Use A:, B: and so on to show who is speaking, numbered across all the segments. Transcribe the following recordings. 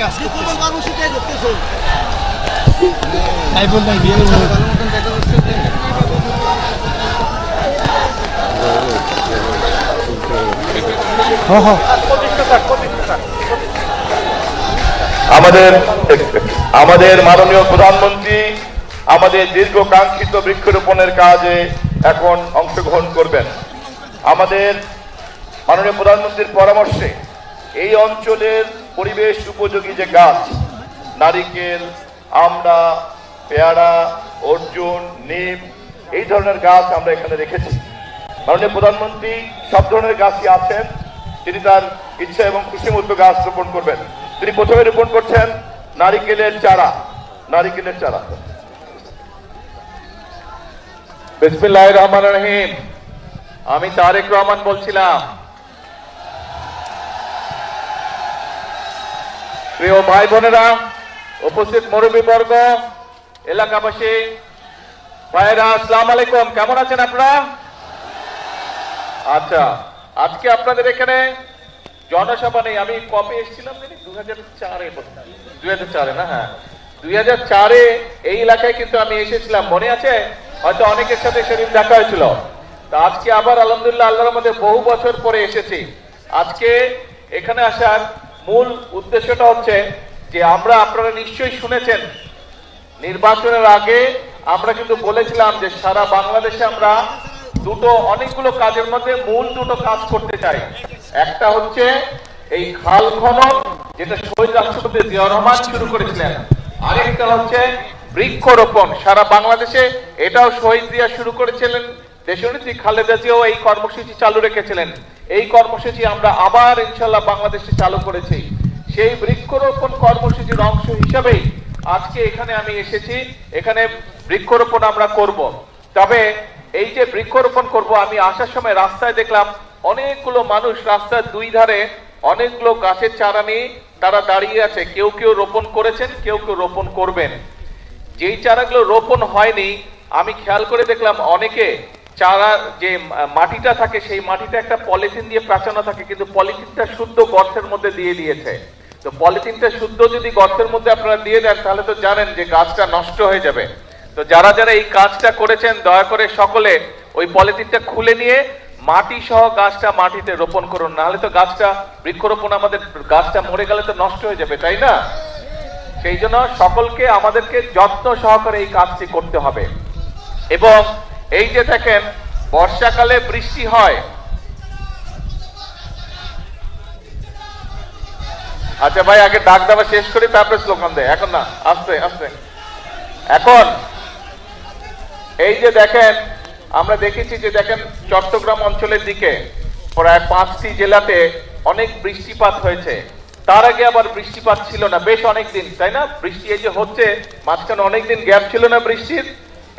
A: কাজ করতেছে।
B: কর্মসূচি করতেছো
A: তাই বল নাই বিয়ে
B: ভালো মতন দেখা করছে
C: আমাদের মাননীয় প্রধানমন্ত্রী আমাদের দীর্ঘকাঙ্ক্ষিত বৃক্ষরোপণের কাজে এখন অংশগ্রহণ করবেন। আমাদের মাননীয় প্রধানমন্ত্রীর পরামর্শে এই অঞ্চলের পরিবেশ উপযোগী যে গাছ, নারিকেল, আমড়া, পেয়ারা, অর্জুন, নিম, এই ধরনের গাছ আমরা এখানে রেখেছি। মাননীয় প্রধানমন্ত্রী সব ধরনের গাছই আছেন, তিনি তার ইচ্ছা এবং খুশি মতো গাছ রোপণ করবেন। তিনি প্রথমে রোপণ করছেন নারিকেলের চারা। বিসমিল্লাহির রহমানির রহিম। আমি তারেক রহমান বলছিলাম। প্রিয় ভাই বোনেরা, উপস্থিত মুরব্বীবর্গ, এলাকাবাসী ভাইরা, আসসালামু আলাইকুম। কেমন আছেন আপনারা? আচ্ছা, আজকে আপনাদের এখানে জনসভা নেই। আমি কবে এসেছিলাম জানি 2004 না? হ্যাঁ, 2004 এই এলাকায় কিন্তু আমি এসেছিলাম, মনে আছে? হয়তো অনেকের সাথে সেদিন দেখা হয়েছিল। তা আজকে আবার আলহামদুলিল্লাহ আল্লাহর মধ্যে বহু বছর পরে এসেছি। আজকে এখানে আসার মূল উদ্দেশ্যটা হচ্ছে যে আপনারা নিশ্চয়ই শুনেছেন, নির্বাচনের আগে আমরা কিন্তু বলেছিলাম যে সারা বাংলাদেশে আমরা অনেকগুলো কাজের মধ্যে মূল দুটো কাজ করতে চাই। একটা হচ্ছে এই খাল খনন, যেটা শহীদ রাষ্ট্রপতি জিয়াউর রহমান শুরু করেছিলেন। আরেকটা হচ্ছে বৃক্ষরোপণ সারা বাংলাদেশে, এটাও শহীদ জিয়া শুরু করেছিলেন। দেশনেত্রী খালেদা জিয়াও এই কর্মসূচি চালু রেখেছিলেন। এই কর্মসূচি আমরা আবার ইনশাল্লাহ বাংলাদেশে চালু করেছি। সেই বৃক্ষরোপণ কর্মসূচির অংশ হিসাবেই আজকে এখানে আমি এসেছি। এখানে বৃক্ষরোপণ আমরা করব। তবে এই যে বৃক্ষরোপণ করব, আমি আসার সময় রাস্তায় দেখলাম অনেকগুলো মানুষ রাস্তার দুই ধারে অনেকগুলো গাছের চারা নিয়ে তারা দাঁড়িয়ে আছে। কেউ কেউ রোপণ করেছেন, কেউ কেউ রোপণ করবেন। যেই চারাগুলো রোপণ হয়নি, আমি খেয়াল করে দেখলাম অনেকে চারা যে মাটিটা থাকে সেই মাটিটা একটা পলিথিন দিয়ে প্রাচানো থাকে, কিন্তু পলিথিনটা শুদ্ধ গর্তের মধ্যে দিয়ে দিয়েছে। তো পলিথিনটা শুদ্ধ যদি গর্তের মধ্যে আপনারা দিয়ে দেন তাহলে তো জানেন যে গাছটা নষ্ট হয়ে যাবে। তো যারা যারা এই কাজটা করেছেন দয়া করে সকলে ওই পলিথিনটা খুলে নিয়ে মাটি সহ গাছটা মাটিতে রোপণ করুন, নাহলে তো গাছটা বৃক্ষরোপণ আমাদের গাছটা মরে গেলে তো নষ্ট হয়ে যাবে, তাই না? সেই জন্য সকলকে আমাদেরকে যত্ন সহকারে এই কাজটি করতে হবে। এবং এই যে দেখেন বর্ষাকালে বৃষ্টি হয়। আচ্ছা ভাই, আগে ডাক দেওয়া শেষ করি তারপরে স্লোগান দেয়। এখন না, আস্তে আস্তে। এখন এই যে দেখেন, আমরা দেখেছি যে দেখেন চট্টগ্রাম অঞ্চলের দিকে প্রায় 5টি জেলাতে অনেক বৃষ্টিপাত হয়েছে। তার আগে আবার বৃষ্টিপাত ছিল না বেশ অনেকদিন, তাই না? বৃষ্টি এই যে হচ্ছে, মাঝখানে অনেকদিন গ্যাপ ছিল না বৃষ্টির।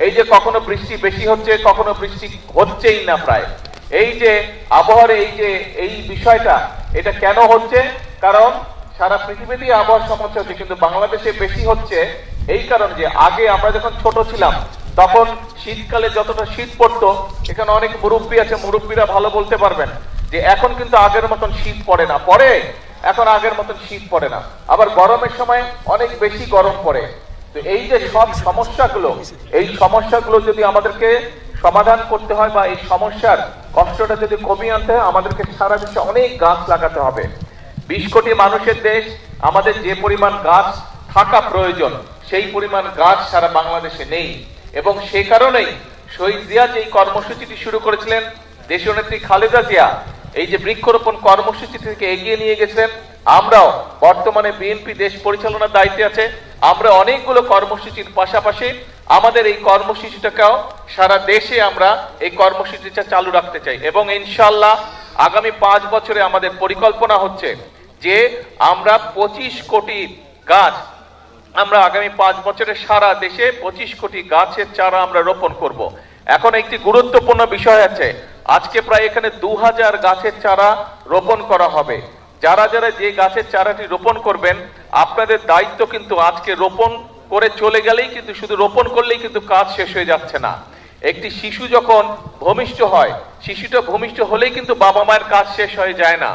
C: এই যে কখনো বৃষ্টি বেশি হচ্ছে, কখনো বৃষ্টি হচ্ছেই না প্রায়। এই যে আবহাওয়ার এই বিষয়টা, এটা কেন হচ্ছে? কারণ সারা পৃথিবীতেই আবহাওয়ার সমস্যা হচ্ছে, কিন্তু বাংলাদেশে বেশি হচ্ছে এই কারণে যে আগে আমরা যখন ছোট ছিলাম তখন শীতকালে যতটা শীত পড়তো, এখানে অনেক মুরব্বী আছে, মুরব্বীরা ভালো বলতে পারবেন যে এখন কিন্তু আগের মতন শীত পড়ে না। এখন আগের মতন শীত পড়ে না। আবার গরমের সময় অনেক বেশি গরম পড়ে। তো এই যে সব সমস্যাগুলো, এই সমস্যাগুলো যদি আমাদেরকে সমাধান করতে হয় বা এই সমস্যার কষ্টটা যদি কমিয়ে আনতে হয়, আমাদেরকে সারা দেশে অনেক গাছ লাগাতে হবে। 20 কোটি মানুষের দেশ, আমাদের যে পরিমাণ গাছ থাকা প্রয়োজন সেই পরিমাণ গাছ সারা বাংলাদেশে নেই। এবং সেই কারণেই শহীদ জিয়া যে কর্মসূচিটি শুরু করেছিলেন, দেশনেত্রী খালেদা জিয়া এই যে বৃক্ষরোপণ কর্মসূচি থেকে এগিয়ে নিয়ে গেছিলেন, আমরাও বর্তমানে বিএনপি দেশ পরিচালনার দায়িত্বে আছে, আমরা অনেকগুলো কর্মসূচির পাশাপাশি আমাদের এই কর্মসূচিটাকেও সারা দেশে আমরা এই কর্মসূচিটা চালু রাখতে চাই। এবং ইনশাআল্লাহ আগামী 5 বছরে আমাদের পরিকল্পনা হচ্ছে যে আমরা 25 কোটি গাছ, আমরা আগামী 5 বছরে সারা দেশে 25 কোটি গাছের চারা আমরা রোপণ করব। এখন একটি গুরুত্বপূর্ণ বিষয় আছে, আজকে প্রায় এখানে 2000 গাছের চারা রোপণ করা হবে। যারা যারা যে গাছের চারাটি রোপণ করবেন, আপনাদের দায়িত্ব কিন্তু আজকে রোপণ করে চলে গেলেই কিন্তু, শুধু রোপণ করলেই কিন্তু কাজ শেষ হয়ে যাচ্ছে না। একটি শিশু যখন ভূমিষ্ঠ হয়, শিশুটা ভূমিষ্ঠ হলেই কিন্তু বাবা মায়ের কাজ শেষ হয়ে যায় না।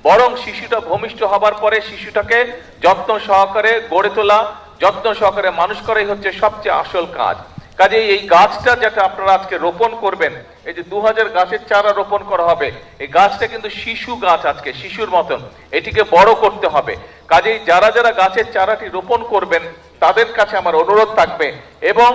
C: বরং শিশুটা ভূমিষ্ঠ হবার পরে শিশুটাকে যত্ন সহকারে গড়ে তোলা, যত্ন সহকারে মানুষ করাই হচ্ছে সবচেয়ে আসল কাজ। কাজে এই গাছটা যেটা আপনারা আজকে রোপণ করবেন, এই যে 2000 গাছের চারা রোপণ করা হবে, এই গাছটা কিন্তু শিশু গাছ, আজকে শিশুর মতন, এটিকে বড় করতে হবে। কাজেই যারা যারা গাছের চারাটি রোপণ করবেন তাদের কাছে আমার অনুরোধ থাকবে, এবং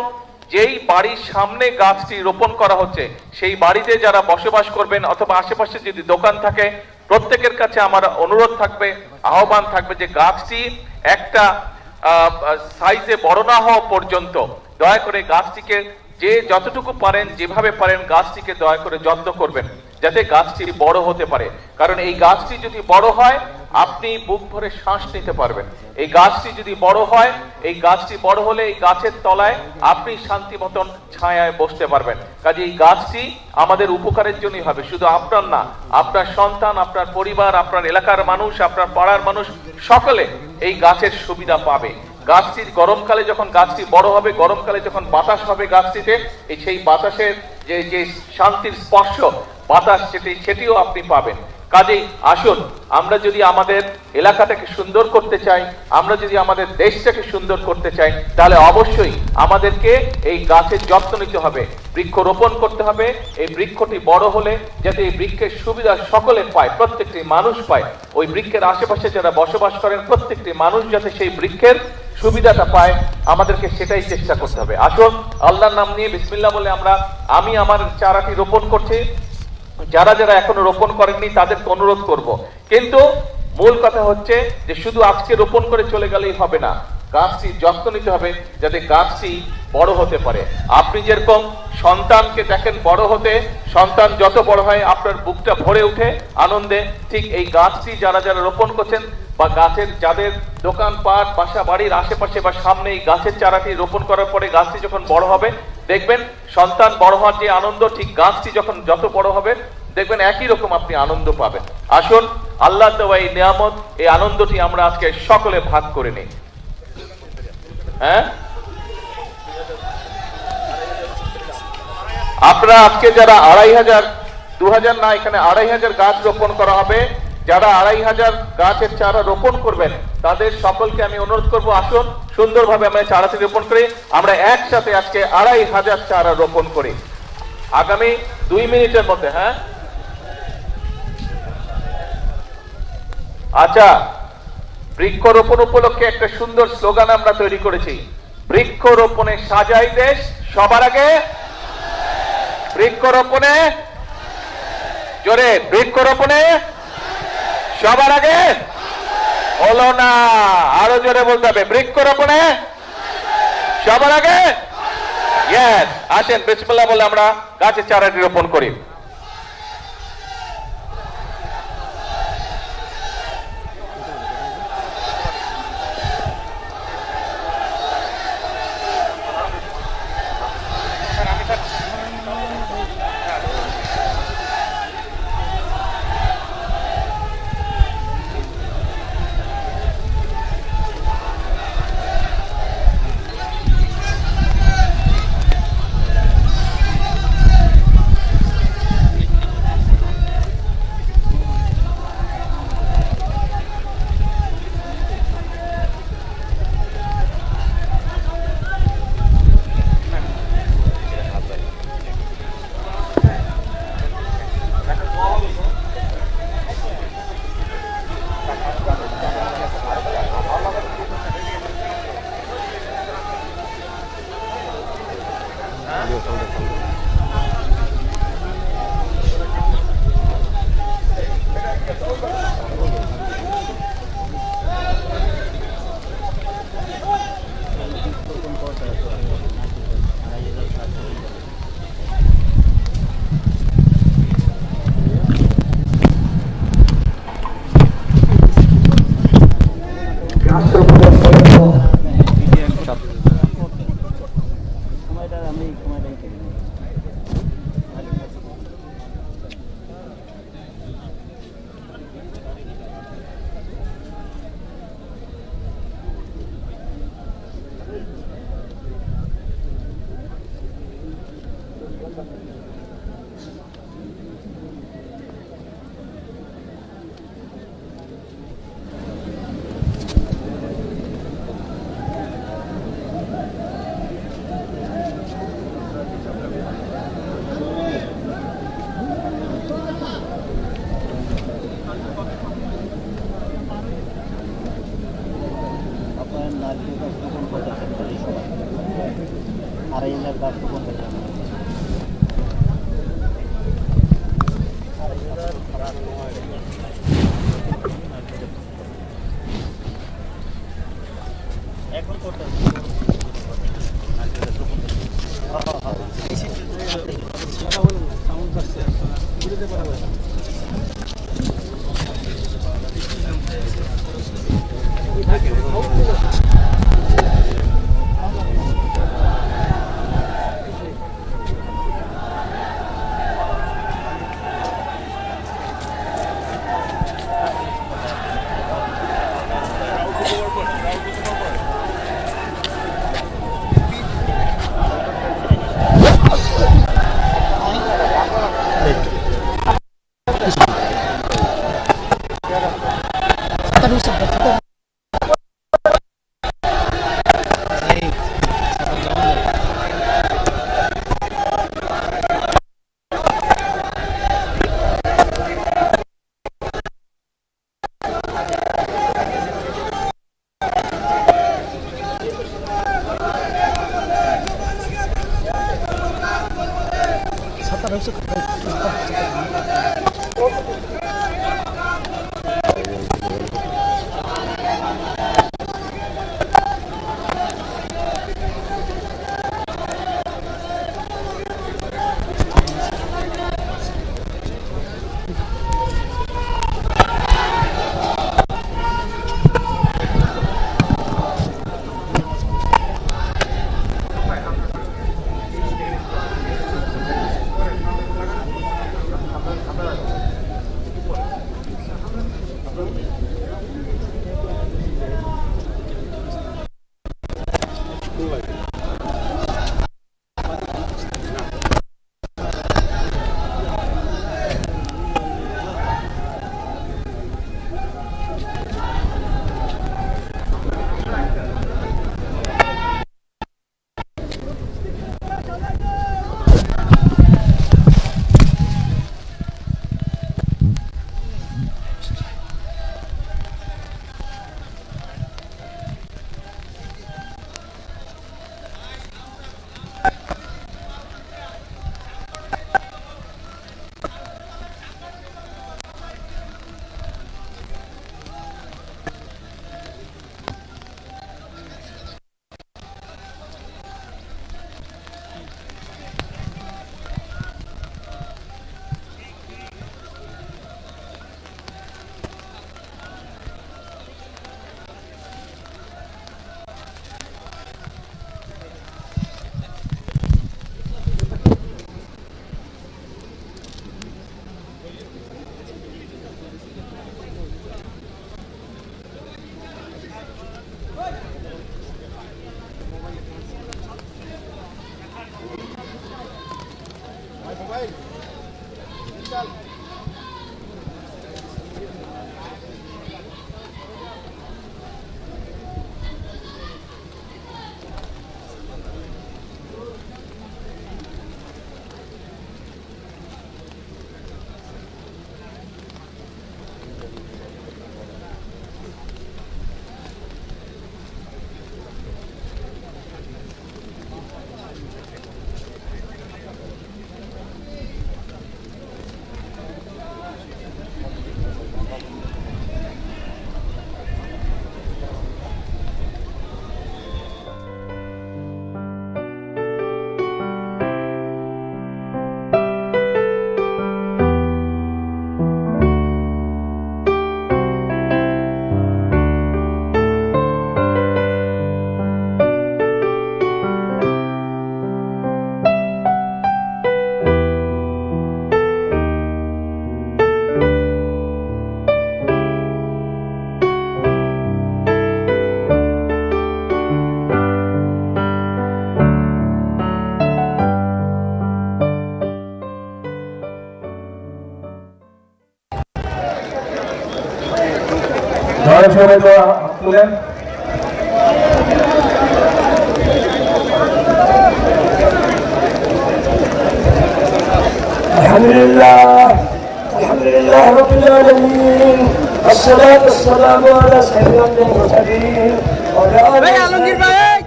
C: যেই বাড়ির সামনে গাছটি রোপণ করা হচ্ছে সেই বাড়িতে যারা বসবাস করবেন অথবা আশেপাশে যদি দোকান থাকে, প্রত্যেকের কাছে আমার অনুরোধ থাকবে, আহ্বান থাকবে যে গাছটি একটা সাইজে বড় না হওয়া পর্যন্ত দয়া করে গাছটিকে যে যতটুকু পারেন যেভাবে পারেন গাছটিকে দয়া করে যত্ন করবেন যাতে গাছটি বড় হতে পারে। কারণ এই গাছটি যদি বড় হয় আপনি বুক ভরে শ্বাস নিতে পারবেন। এই গাছটি যদি বড় হয়, এই গাছটি বড় হলে এই গাছের তলায় আপনি শান্তি মতন ছায়ায় বসতে পারবেন। কাজে এই গাছটি আমাদের উপকারের জন্যই হবে, শুধু আপনার না, আপনার সন্তান, আপনার পরিবার, আপনার এলাকার মানুষ, আপনার পাড়ার মানুষ সকলে এই গাছের সুবিধা পাবে। গাছটির গরমকালে যখন গাছটি বড় হবে, গরমকালে যখন বাতাস হবে গাছটিতে, এই সেই বাতাসের যে শান্তির স্পর্শ বাতাস সেটিও আপনি পাবেন। কাজেই আসুন, আমরা যদি আমাদের এলাকাটাকে সুন্দর করতে চাই, আমরা যদি আমাদের দেশটাকে সুন্দর করতে চাই, তাহলে অবশ্যই আমাদেরকে এই গাছের যত্ন নিতে হবে, বৃক্ষ রোপণ করতে হবে। এই বৃক্ষটি বড় হলে যাতে এই বৃক্ষের সুবিধা সকলে পায়, প্রত্যেকটি মানুষ পায়, ওই বৃক্ষের আশেপাশে যারা বসবাস করেন প্রত্যেকটি মানুষ যাতে সেই বৃক্ষের সুবিধাটা পায়, আমাদেরকে সেটাই চেষ্টা করতে হবে। আসুন আল্লাহর নাম নিয়ে বিসমিল্লাহ বলে আমি আমার চারাটি রোপণ করছি। যারা যারা এখনো রোপণ করেননি তাদেরকে অনুরোধ করব, কিন্তু মূল কথা হচ্ছে যে শুধু আজকে রোপণ করে চলে গেলেই হবে না, গাছটি যত্ন নিতে হবে যাতে গাছটি বড় হতে পারে। আপনি যেরকম সন্তানকে দেখেন বড় হতে, সন্তান যত বড় হয় আপনার বুকটা ভরে উঠে আনন্দে, ঠিক এই গাছটি যারা যারা রোপণ করছেন বা গাছের যাদের দোকানপাট, বাসা বাড়ির আশেপাশে বা সামনে এই গাছের চারাটি রোপণ করার পরে গাছটি যখন বড় হবে দেখবেন সন্তান বড় হওয়ার যে আনন্দ, ঠিক গাছটি যখন যত বড় হবে দেখবেন একই রকম আপনি আনন্দ পাবেন। আসুন আল্লাহ দেওয়া এই নিয়ামত, এই আনন্দটি আমরা আজকে সকলে ভাগ করে নিই। হ্যাঁ, আপনারা আজকে যারা 2500, 2000 না, এখানে 2500 গাছ রোপণ করা হবে, যারা 2500 গাছের চারা রোপণ করবেন তাদের সকলকে আমি অনুরোধ করব, আসুন সুন্দরভাবে আমরা চারাটি রোপণ করি, আমরা একসাথে আজকে 2500 চারা রোপণ করি আগামী 2 মিনিটের মধ্যে। হ্যাঁ, আচ্ছা, বৃক্ষরোপণ উপলক্ষে একটা সুন্দর স্লোগান আমরা তৈরি করেছি, বৃক্ষরোপণে সাজাই দেশ সবার আগে, বৃক্ষরোপণে জোরে, বৃক্ষরোপণে সবার আগে হলো না, আরো জোরে বলতে হবে, বৃক্ষরোপণে সবার আগে। ইয়েস, আসেন বিসমিল্লাহ বলে আমরা গাছের চারাটি রোপণ করি।
A: সবাই তো তুলেন। আলহামদুলিল্লাহ রাব্বিল আলামিন, আসসালাতু ওয়াসসালামু আলা সাইয়্যিদিল মুরসালিন
B: আলমগীর ভাই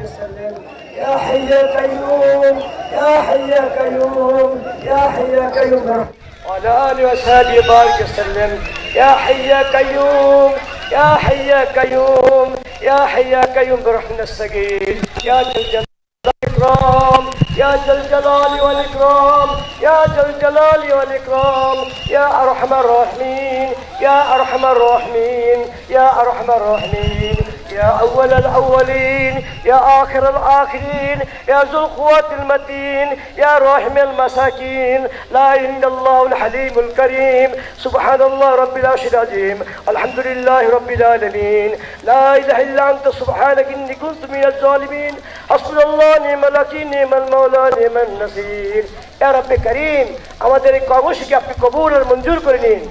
D: يا حي يا قيوم يا حي يا قيوم يا حي يا قيوم وعلى آله وصحبه بارك وسلم يا حي يا قيوم يا حي يا قيوم يا حي يا قيوم برحمة السقيم يا ذا الجلال والإكرام يا ذا الجلال والإكرام يا ذا الجلال والإكرام يا أرحم الراحمين يا أرحم الراحمين يا أرحم الراحمين يا أول الأولين يا آخر الآخرين يا ذو القوة المتين يا راحم المساكين لا إله إلا الله الحليم الكريم سبحان الله رب العرش العظيم الحمد لله رب العالمين لا إله إلا أنت سبحانك إني كنت من الظالمين حسبنا الله نعم الوكيل نعم المولى نعم النصير يا رب كريم আমাদের এই কর্মসূচিকে আপনি কবুল আর মঞ্জুর করে নিন।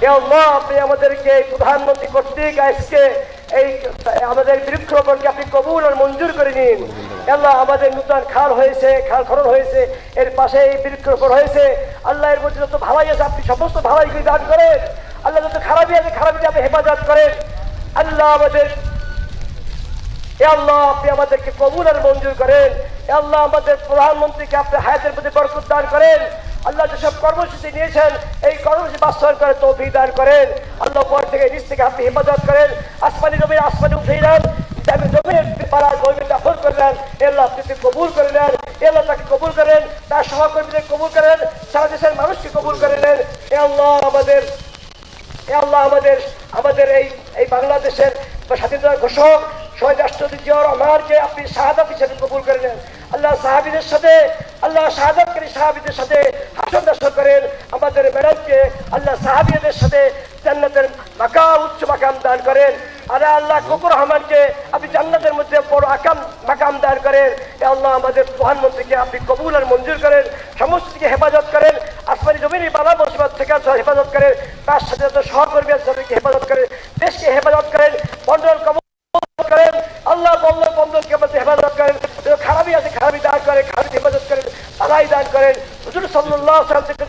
D: ইয়া আল্লাহ, আপনি আমাদেরকে প্রধানমন্ত্রী কর্তৃক আজকে এই আমাদের বৃক্ষরোপণকে আপনি কবুল আর মঞ্জুর করে নিন। আল্লাহ, আমাদের নূতন খাল হয়েছে, খাল খনন হয়েছে, এর পাশে এই বৃক্ষরোপণ হয়েছে। আল্লাহ, এর মধ্যে যত ভালাই আছে আপনি সমস্ত ভালাইকে দান করেন। আল্লাহ, যত খারাপই আছে খারাপই আপনি হেফাজত করেন। আল্লাহ আমাদের আল্লাহ আপনি আমাদেরকে কবুল আর মঞ্জুর করেন। আল্লাহ, আমাদের প্রধানমন্ত্রীকে আপনি হায়াতের প্রতি বরকত দান করেন। আল্লাহ, যেসব কর্মসূচি নিয়েছেন এই কর্মসূচি বাস্তবায়ন করে তৌফিক দান করেন। আল্লাহ, পর থেকে নিচ থেকে আপনি হেফাজত করেন। আসমানি জমিন আসমানি উঠে যান, জমিনের পাড়ার জমি দখল করে নেন। আল্লাহ, আপনি কবুল করে নেন। আল্লাহ, তাকে কবুল করেন, তার সহকর্মীদের কবুল করেন, সারা দেশের মানুষকে কবুল করে নেন। আল্লাহ আমাদের আমাদের এই বাংলাদেশের স্বাধীনতার ঘোষক শহীদ রাষ্ট্রপতি জিয়াউর রহমানকে আপনি শাহাদাত হিসেবে কবুল করে নেন। আল্লাহ, সাহাবীদের সাথে আল্লাহ শাহাদাতকারী সাহাবীদের সাথে হাসর নাসর করেন। আমাদের ম্যাডামকে আল্লাহ সাহাবীদের সাথে জান্নাতের মাকাম উচ্চ মাকাম দান করেন। আরে আল্লাহ, কুকুর রহমানকে আপনি জান্নাতের মধ্যে বড় মাকাম দান করেন। আল্লাহ, আমাদের প্রধানমন্ত্রীকে আপনি কবুল আর মঞ্জুর করেন, সমস্ত দিকে হেফাজত করেন, আসমানি জমিনে বালা মুসিবত থেকে হেফাজত করেন, তার সাথে যত সহকর্মী আছে তাদেরকে হেফাজত করেন, দেশকে হেফাজত করেন, বন্ধন কবুল করেন। আল্লাহ, বন্ধনকে আমাদের হেফাজত করেন, খারাপই আছে খারাপি দান করেন, খারাপি হেফাজত করেন, ভালাই দান করেন। হুজুর সাল্লাল্লাহু আলাইহি ওয়াসাল্লাম থেকে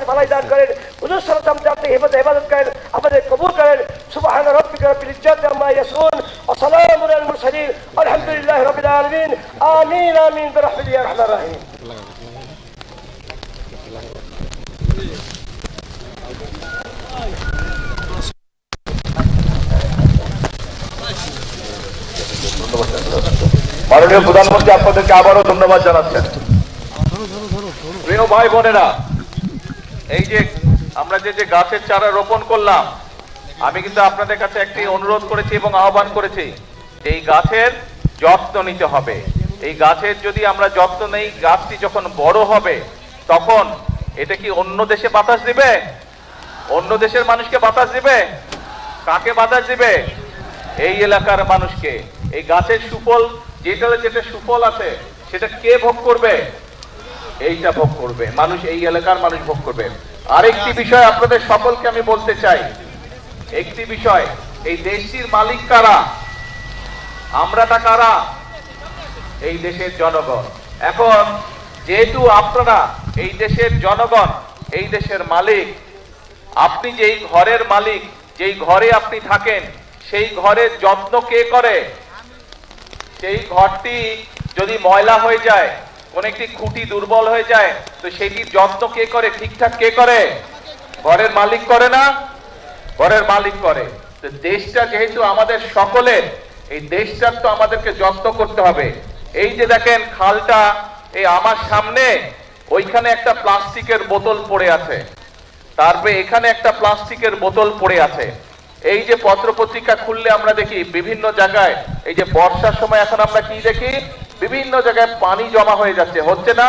D: ভালাই দান করেন। হুজুর সাল্লাল্লাহু আলাইহি ওয়াসাল্লাম থেকে হেফাজত করেন, আমাদের কবুল করেন। সুবহান রাব্বিকা রাব্বিল ইজ্জাতি আম্মা ইয়াসিফুন ওয়া সালামুন আলাল মুরসালিন আলহামদুলিল্লাহি রাব্বিল আলামিন আমিন আমিন বিরহমাতিকা ইয়া আরহামার রাহিম।
C: মাননীয় প্রধানমন্ত্রী আপনাদেরকে আবারও ধন্যবাদ জানাচ্ছেন। প্রিয় ভাই বোনেরা, এই যে আমরা যে গাছের চারা রোপণ করলাম, আমি কিন্তু আপনাদের কাছে একটি অনুরোধ করেছি এবং আহ্বান করেছি যে এই গাছের যত্ন নিতে হবে। এই গাছের যদি আমরা যত্ন নেই, গাছটি যখন বড় হবে তখন এটা কি অন্য দেশে বাতাস দিবে? অন্য দেশের মানুষকে বাতাস দিবে? কাকে বাতাস দিবে? এই এলাকার মানুষকে। এই গাছের সুফল যেটা সুফল আছে সেটা কে ভোগ করবে? এইটা ভোগ করবে মানুষ, এই এলাকার মানুষ ভোগ করবে। আরেকটি বিষয় আপনাদের সকলকে আমি বলতে চাই, একটি বিষয়, এই দেশটির মালিক কারা? আমরাটা কারা? এই দেশের জনগণ। এখন যেহেতু আপনারা এই দেশের জনগণ, এই দেশের মালিক, আপনি যেই ঘরের মালিক, যেই ঘরে আপনি থাকেন, সেই ঘরের যত্ন কে করে? সেই ঘরটি যদি ময়লা হয়ে যায়, কোন একটি খুঁটি দুর্বল হয়ে যায়, তো সেইটির যত্ন কে করে? ঠিকঠাক কে করে? ঘরের মালিক করে না? ঘরের মালিক করে। তো দেশটা যেহেতু আমাদের সকলের, এই দেশটার তো আমাদেরকে যত্ন করতে হবে। এই যে দেখেন খালটা, এই আমার সামনে ওইখানে একটা প্লাস্টিকের বোতল পড়ে আছে, তারপরে এখানে একটা প্লাস্টিকের বোতল পড়ে আছে। এই যে পত্রপত্রিকা খুললে আমরা দেখি বিভিন্ন জায়গায়, এই যে বর্ষার সময় এখন আমরা কি দেখি, বিভিন্ন জায়গায় পানি জমা হয়ে যাচ্ছে, হচ্ছে না?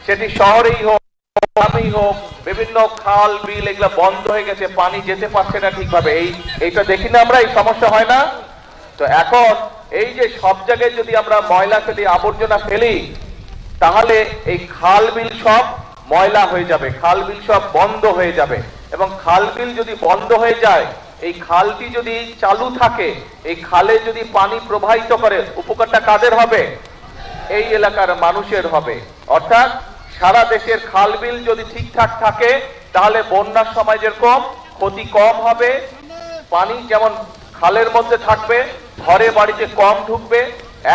C: সেটি শহরেই হোক, গ্রামেই হোক, বিভিন্ন খাল বিল এগুলা বন্ধ হয়ে গেছে, পানি যেতে পারছে না ঠিকভাবে। এইটা দেখি না আমরা, এই সমস্যা হয় না? তো এখন এই যে সব জায়গায় যদি আমরা ময়লা ফেলি, আবর্জনা ফেলি, তাহলে এই খাল বিল সব ময়লা হয়ে যাবে, খাল বিল সব বন্ধ হয়ে যাবে। এবং খাল বিল যদি বন্ধ হয়ে যায়, এই খালটি যদি চালু থাকে, এই খালে যদি পানি প্রবাহিত করে, উপকারটা কাদের হবে? এই এলাকার মানুষের হবে। অর্থাৎ সারা দেশের খাল বিল যদি ঠিকঠাক থাকে, তাহলে বন্যার সময় যেরকম ক্ষতি কম হবে, পানি যেমন খালের মধ্যে থাকবে, ঘরে বাড়িতে কম ঢুকবে,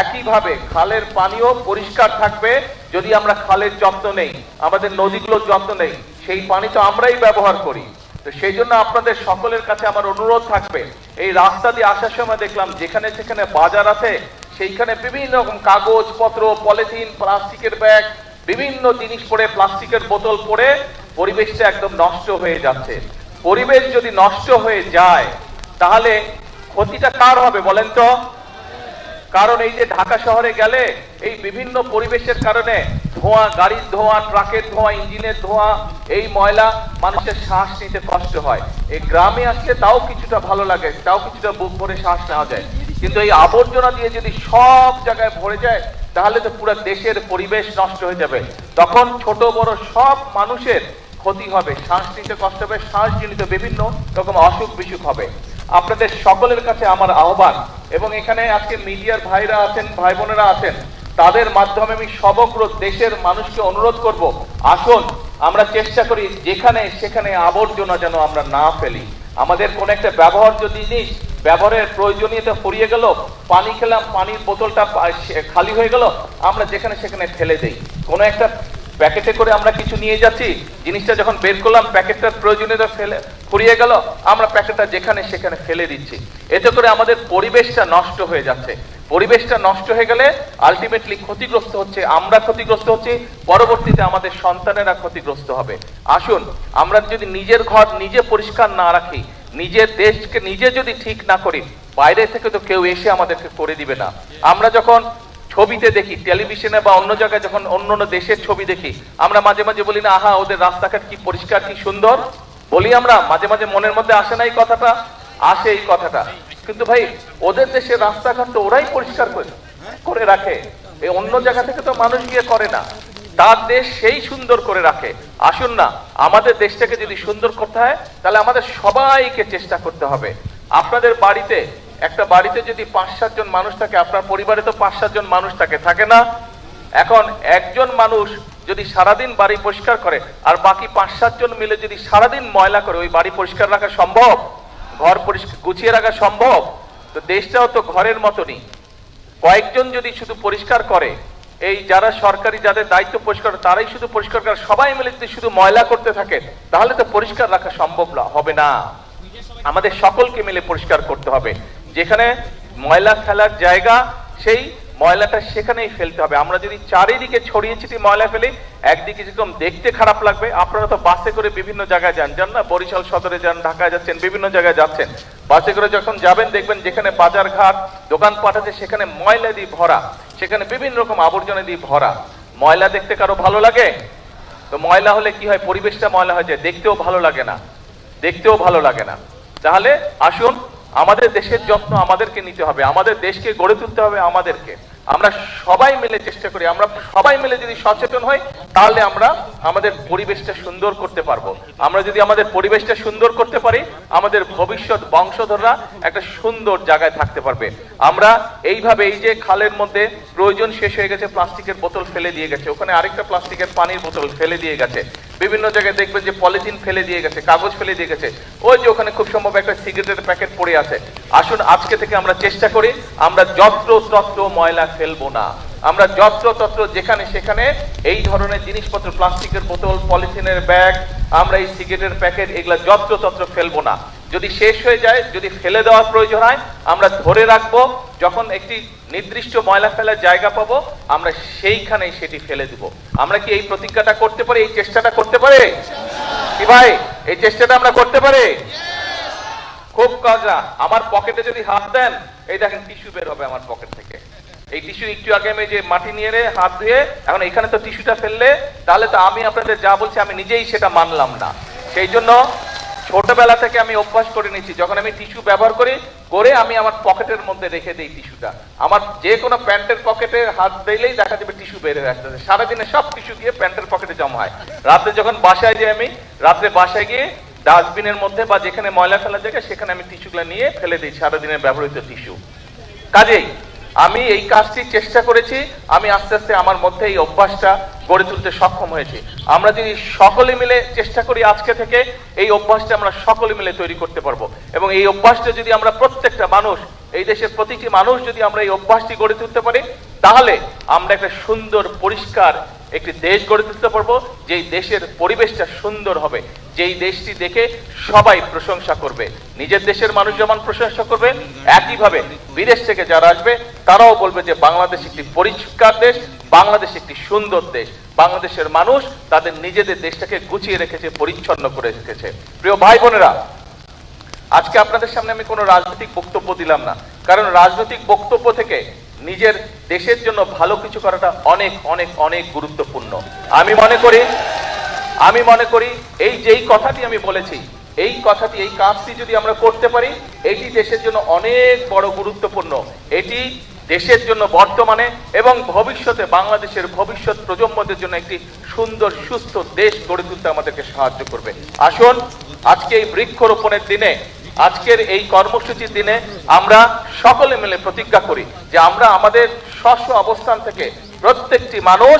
C: একইভাবে খালের পানিও পরিষ্কার থাকবে যদি আমরা খালের যত্ন নেই, আমাদের নদীগুলোর যত্ন নেই। সেই পানি তো আমরাই ব্যবহার করি। তো সেই জন্য আপনাদের সকলের কাছে আমার অনুরোধ থাকবে, এই রাস্তা দিয়ে আসার সময় দেখলাম যেখানে সেখানে বাজার আছে সেইখানে বিভিন্ন রকম কাগজ পত্র, পলিথিন, প্লাস্টিকের ব্যাগ, বিভিন্ন জিনিস পড়ে, প্লাস্টিকের বোতল পড়ে পরিবেশটা একদম নষ্ট হয়ে যাচ্ছে। পরিবেশ যদি নষ্ট হয়ে যায় তাহলে ক্ষতিটা কার হবে বলেন তো? কারণ এই যে ঢাকা শহরে গেলে এই বিভিন্ন পরিবেশের কারণে ধোঁয়া, গাড়ির ধোঁয়া, ট্রাকের ধোঁয়া, ইঞ্জিনের ধোঁয়া, এই ময়লা মানুষের শ্বাস নিতে কষ্ট হয়। এই গ্রামে আসলে তাও কিছুটা ভালো লাগে, তাও কিছুটা বুক ভরে শ্বাস নেওয়া যায়। কিন্তু এই আবর্জনা দিয়ে যদি সব জায়গায় ভরে যায় তাহলে তো পুরো দেশের পরিবেশ নষ্ট হয়ে যাবে। তখন ছোট বড় সব মানুষের ক্ষতি হবে, শ্বাস নিতে কষ্ট হবে, শ্বাসজনিত বিভিন্ন রকম অসুখ বিসুখ হবে। আপনাদের সকলের কাছে আমার আহ্বান, এবং এখানে আজকে মিডিয়ার ভাইরা আছেন, ভাই বোনেরা আছেন, তাদের মাধ্যমে আমি সমগ্র দেশের মানুষকে অনুরোধ করব, আসুন আমরা চেষ্টা করি যেখানে সেখানে আবর্জনা যেন আমরা না ফেলি। আমাদের কোন একটা ব্যবহার্য জিনিস, ব্যবহারের প্রয়োজনীয়তা ফুরিয়ে গেল, পানি খেলাম, পানির বোতলটা খালি হয়ে গেল, আমরা যেখানে সেখানে ফেলে দেই। কোন একটা প্যাকেটে করে আমরা কিছু নিয়ে যাচ্ছি, জিনিসটা যখন বের করলাম প্যাকেটটার প্রয়োজনীয়তা ফুরিয়ে গেল, আমরা প্যাকেটটা যেখানে সেখানে ফেলে দিচ্ছি। এতে করে আমাদের পরিবেশটা নষ্ট হয়ে যাচ্ছে। পরিবেশটা নষ্ট হয়ে গেলে আলটিমেটলি ক্ষতিগ্রস্ত হচ্ছে আমরা, ক্ষতিগ্রস্ত হচ্ছে, পরবর্তীতে আমাদের সন্তানেরা ক্ষতিগ্রস্ত হবে। আসুন আমরা যদি নিজের ঘর নিজে পরিষ্কার না রাখি, নিজের দেশকে নিজে যদি ঠিক না করি, বাইরে থেকে তো কেউ এসে আমাদেরকে করে দিবে না। আমরা যখন ছবিতে দেখি, টেলিভিশনে বা অন্য জায়গায় যখন অন্য অন্য দেশের ছবি দেখি, আমরা মাঝে মাঝে বলি না, আহা ওদের রাস্তাঘাট কি পরিষ্কার, কি সুন্দর, বলি আমরা মাঝে মাঝে, মনের মধ্যে আসে না এই কথাটা? আসে এই কথাটা। কিন্তু ভাই ওদের দেশের রাস্তাঘাট তো ওরাই পরিষ্কার করে রাখে, এই অন্য জায়গা থেকে তো মানুষ গিয়ে করে না, তার দেশ সেই সুন্দর করে রাখে। আসুন না আমাদের দেশটাকে যদি সুন্দর করতে হয় তাহলে আমাদের সবাইকে চেষ্টা করতে হবে। আপনাদের বাড়িতে, একটা বাড়িতে যদি 5-7 জন মানুষ থাকে, আপনার পরিবারে তো 5-7 জন মানুষ থাকে না? এখন একজন মানুষ যদি সারাদিন বাড়ি পরিষ্কার করে আর বাকি 5-7 জন মিলে যদি সারাদিন ময়লা করে, ওই বাড়ি পরিষ্কার রাখা সম্ভব? ঘর পরিষ্কার গুছিয়ে রাখা সম্ভব? তো দেশটাও তো ঘরের মতনই। কয়েকজন যদি শুধু পরিষ্কার করে, এই যারা সরকারি যাদের দায়িত্ব পরিষ্কার, তারাই শুধু পরিষ্কার করে, সবাই মিলে যদি শুধু ময়লা করতে থাকে তাহলে তো পরিষ্কার রাখা সম্ভব হবে না। আমাদের সকলকে মিলে পরিষ্কার করতে হবে। যেখানে ময়লা ফেলার জায়গা, সেই ময়লাটা সেখানেই ফেলতে হবে। আমরা যদি চারিদিকে ছড়িয়ে ছিটিয়ে ময়লা ফেলি, একদিকে যেরকম দেখতে খারাপ লাগবে, আপনারা তো বাসে করে বিভিন্ন জায়গায় যান না, বরিশাল সদরে যান, ঢাকায় যাচ্ছেন, বিভিন্ন জায়গায় যাচ্ছেন, বাসে করে যখন যাবেন দেখবেন যেখানে বাজার ঘাট, দোকানপাট আছে সেখানে ময়লা দিয়ে ভরা, সেখানে বিভিন্ন রকম আবর্জনা দিয়ে ভরা। ময়লা দেখতে কারো ভালো লাগে? তো ময়লা হলে কি হয়, পরিবেশটা ময়লা হয়ে যায়, দেখতেও ভালো লাগে না, দেখতেও ভালো লাগে না। তাহলে আসুন আমাদের দেশের যত্ন আমাদেরকে নিতে হবে, আমাদের দেশকে গড়ে তুলতে হবে আমাদেরকে। আমরা সবাই মিলে চেষ্টা করি, আমরা সবাই মিলে যদি সচেতন হই তাহলে আমরা আমাদের পরিবেশটা সুন্দর করতে পারবো। আমরা যদি আমাদের পরিবেশটা সুন্দর করতে পারি, আমাদের ভবিষ্যৎ বংশধররা একটা সুন্দর জায়গায় থাকতে পারবে। আমরা এইভাবে, এই যে খালের মধ্যে প্রয়োজন শেষ হয়ে গেছে, প্লাস্টিকের বোতল ফেলে দিয়ে গেছে, ওখানে আরেকটা প্লাস্টিকের পানির বোতল ফেলে দিয়ে গেছে, বিভিন্ন জায়গায় দেখবেন যে পলিথিন ফেলে দিয়ে গেছে, কাগজ ফেলে দিয়ে গেছে, ওই যে ওখানে খুব সম্ভব একটা সিগারেটের প্যাকেট পড়ে আছে। আসুন আজকে থেকে আমরা চেষ্টা করি আমরা যত্র তত্র ময়লা ফেলবো না। আমরা যত্র তত্র যেখানে সেখানে এই ধরনের জিনিসপত্র, প্লাস্টিকের বোতল, পলিথিনের ব্যাগ, আমরা এই সিগারেটের প্যাকেট, এগুলা যত্র তত্র ফেলবো না। যদি শেষ হয়ে যায়, যদি ফেলে দেওয়ার প্রয়োজন হয়, আমরা ধরে রাখবো, যখন একটি নির্দিষ্ট ময়লা ফেলার জায়গা পাবো আমরা সেইখানেই সেটি ফেলে দিব। আমরা কি এই প্রতিজ্ঞাটা করতে পারি, এই চেষ্টাটা করতে পারি কি ভাই? এই চেষ্টাটা আমরা করতে পারি? খুব কাজা। আমার পকেটে যদি হাত দেন, এই দেখেন টিস্যু বের হবে আমার পকেট থেকে। এই টিস্যু একটু আগে আমি যে মাটি নিয়ে হাত ধুয়ে, এখন এখানে তো টিস্যুটা ফেললে তাহলে তো আমি আপনাদের যা বলছি আমি নিজেই সেটা মানলাম না। সেই জন্য ছোটবেলা থেকে আমি অভ্যাস করে নিচ্ছি, যখন আমি টিস্যু ব্যবহার করি করে আমি আমার পকেটের মধ্যে রেখে দিই টিস্যুটা। আমার যে কোনো প্যান্টের পকেটে হাত দিলেই দেখা যাবে টিস্যু বের হয়ে আসতেছে। সারাদিনে সব টিস্যু গিয়ে প্যান্টের পকেটে জমা হয়। রাতে যখন বাসায় যাই, আমি রাত্রে বাসায় গিয়ে ডাস্টবিনের মধ্যে বা যেখানে ময়লা ফেলার জায়গা সেখানে আমি টিস্যুগুলো নিয়ে ফেলে দিই, সারাদিনের ব্যবহৃত টিস্যু। কাজেই আমি এই কাজটি চেষ্টা করেছি, আমি আস্তে আস্তে আমার মধ্যে এই অভ্যাসটা গড়ে তুলতে সক্ষম হয়েছি। আমরা যদি সকলে মিলে চেষ্টা করি আজকে থেকে, এই অভ্যাসটা আমরা সকলে মিলে তৈরি করতে পারবো। এবং এই অভ্যাসটা যদি আমরা প্রত্যেকটা মানুষ, এই দেশের প্রতিটি মানুষ যদি আমরা এই অভ্যাসটি গড়ে তুলতে পারি, তাহলে আমরা একটা সুন্দর পরিষ্কার একটি দেশ গড়ে তুলতে পারবো, যেই দেশের পরিবেশটা সুন্দর হবে, যেই দেশটি দেখে সবাই প্রশংসা করবে। নিজের দেশের মানুষ যেমন প্রশংসা করবে, একইভাবে বিদেশ থেকে যারা আসবে তারাও বলবে যে বাংলাদেশ একটি পরিষ্কার দেশ, বাংলাদেশ একটি সুন্দর দেশ, বাংলাদেশের মানুষ তাদের নিজেদের দেশটাকে গুছিয়ে রেখেছে, পরিচ্ছন্ন করে রেখেছে। প্রিয় ভাই বোনেরা, আজকে আপনাদের সামনে আমি কোনো রাজনৈতিক বক্তব্য দিলাম না, কারণ রাজনৈতিক বক্তব্য থেকে নিজের দেশের জন্য ভালো কিছু করাটা অনেক অনেক অনেক গুরুত্বপূর্ণ। আমি মনে করি এই যেই কথাটি আমি বলেছি, এই কথাটি, এই কাজটি যদি আমরা করতে পারি, এটি দেশের জন্য অনেক বড় গুরুত্বপূর্ণ। এটি দেশের জন্য বর্তমানে এবং ভবিষ্যতে বাংলাদেশের ভবিষ্যৎ প্রজন্মদের জন্য একটি সুন্দর সুস্থ দেশ গড়ে তুলতে আমাদেরকে সাহায্য করবে। আসুন আজকে এই বৃক্ষরোপণের দিনে, আজকের এই কর্মসূচির দিনে আমরা সকলে মিলে প্রতিজ্ঞা করি যে আমরা আমাদের স্ব অবস্থান থেকে প্রত্যেকটি মানুষ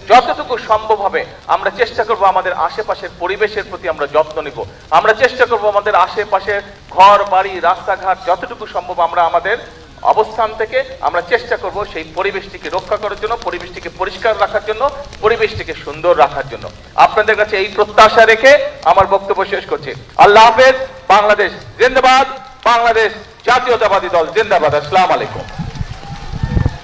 C: যতটুকু সম্ভব হবে আমরা চেষ্টা করব আমাদের আশেপাশের পরিবেশের প্রতি আমরা যত্ন নিব। আমরা চেষ্টা করব আমাদের আশেপাশের ঘর বাড়ি রাস্তাঘাট যতটুকু সম্ভব আমরা আমাদের অবস্থান থেকে আমরা চেষ্টা করব সেই পরিবেশটিকে রক্ষা করার জন্য, পরিবেশটিকে পরিষ্কার রাখার জন্য, পরিবেশটিকে সুন্দর রাখার জন্য। আপনাদের কাছে এই প্রত্যাশা রেখে আমার বক্তব্য শেষ করছি। আল্লাহ হাফেজ। বাংলাদেশ জিন্দাবাদ, বাংলাদেশ জাতীয়তাবাদী দল জিন্দাবাদ। আসসালামু আলাইকুম।